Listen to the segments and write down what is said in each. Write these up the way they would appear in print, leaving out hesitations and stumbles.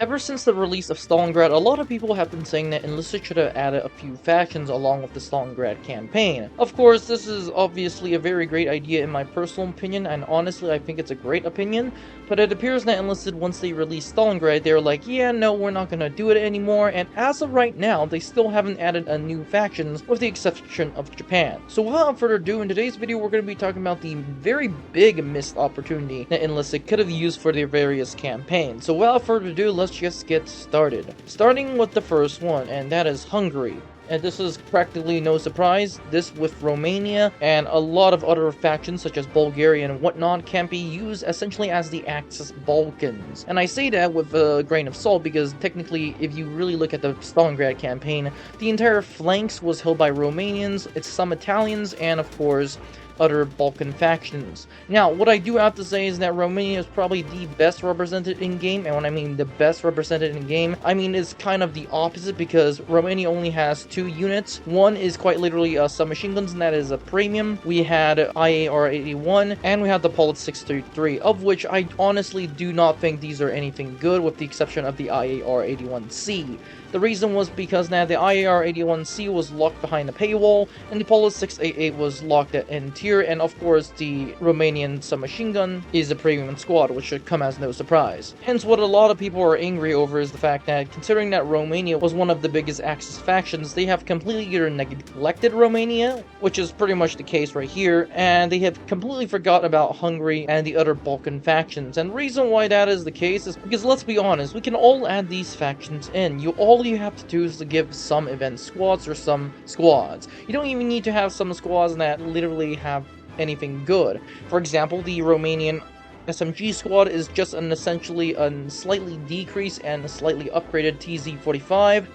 Ever since the release of Stalingrad, a lot of people have been saying that Enlisted should have added a few factions along with the Stalingrad campaign. Of course, this is obviously a very great idea in my personal opinion, and honestly I think it's a great opinion, but it appears that Enlisted, once they released Stalingrad, they're like, yeah, no, we're not gonna do it anymore, and as of right now, they still haven't added a new factions, with the exception of Japan. So without further ado, in today's video, we're going to be talking about the very big missed opportunity that Enlisted could have used for their various campaigns. So without further ado, let's just get started. Starting with the first one, and that is Hungary. And this is practically no surprise. This, with Romania and a lot of other factions such as Bulgaria and whatnot, can be used essentially as the Axis Balkans. And I say that with a grain of salt because technically, if you really look at the Stalingrad campaign, the entire flanks was held by Romanians, it's some Italians, and of course other Balkan factions. Now, what I do have to say is that Romania is probably the best represented in-game, and when I mean the best represented in-game, I mean it's kind of the opposite because Romania only has two units. One is quite literally submachine guns, and that is a premium. We had IAR-81, and we had the Polit 633, of which I honestly do not think these are anything good, with the exception of the IAR-81C. The reason was because now the IAR-81C was locked behind a paywall, and the Polit 688 was locked at end tier, and of course the Romanian submachine gun is a premium squad, which should come as no surprise. Hence, what a lot of people are angry over is the fact that, considering that Romania was one of the biggest Axis factions, they have completely either neglected Romania, which is pretty much the case right here, and they have completely forgot about Hungary and the other Balkan factions. And the reason why that is the case is because, let's be honest, we can all add these factions in. All you have to do is to give some event squads or some squads. You don't even need to have some squads that literally have anything good. For example, the Romanian SMG squad is just essentially a slightly decreased and a slightly upgraded TZ-45.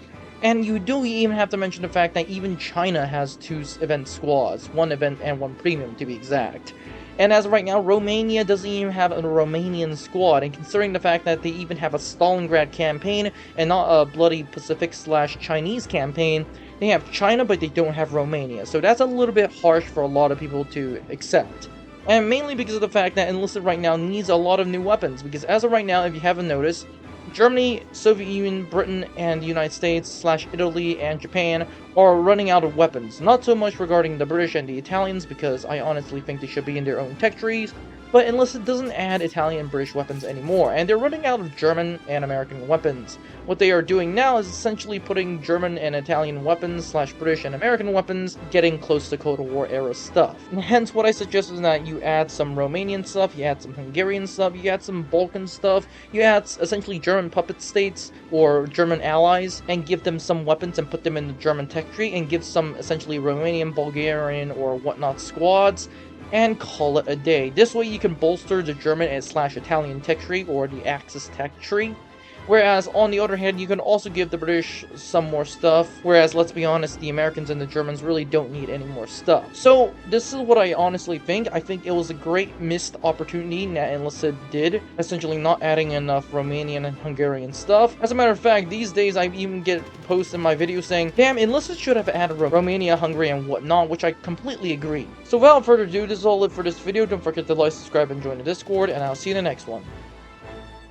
And you don't even have to mention the fact that even China has two event squads, one event and one premium to be exact. And as of right now, Romania doesn't even have a Romanian squad, and considering the fact that they even have a Stalingrad campaign and not a bloody Pacific/Chinese campaign, they have China but they don't have Romania. So that's a little bit harsh for a lot of people to accept. And mainly because of the fact that Enlisted right now needs a lot of new weapons, because as of right now, if you haven't noticed, Germany, Soviet Union, Britain, and the United States/Italy and Japan are running out of weapons. Not so much regarding the British and the Italians, because I honestly think they should be in their own tech trees, but Enlisted doesn't add Italian and British weapons anymore, and they're running out of German and American weapons. What they are doing now is essentially putting German and Italian weapons/British and American weapons getting close to Cold War era stuff. And hence, what I suggest is that you add some Romanian stuff, you add some Hungarian stuff, you add some Balkan stuff, you add essentially German puppet states or German allies, and give them some weapons and put them in the German tech tree, and give some essentially Romanian, Bulgarian, or whatnot squads, and call it a day. This way you can bolster the German/Italian tech tree or the Axis tech tree. Whereas, on the other hand, you can also give the British some more stuff, whereas, let's be honest, the Americans and the Germans really don't need any more stuff. So, this is what I honestly think. I think it was a great missed opportunity that Enlisted did, essentially not adding enough Romanian and Hungarian stuff. As a matter of fact, these days I even get posts in my videos saying, damn, Enlisted should have added Romania, Hungary, and whatnot, which I completely agree. So without further ado, this is all it for this video. Don't forget to like, subscribe, and join the Discord, and I'll see you in the next one.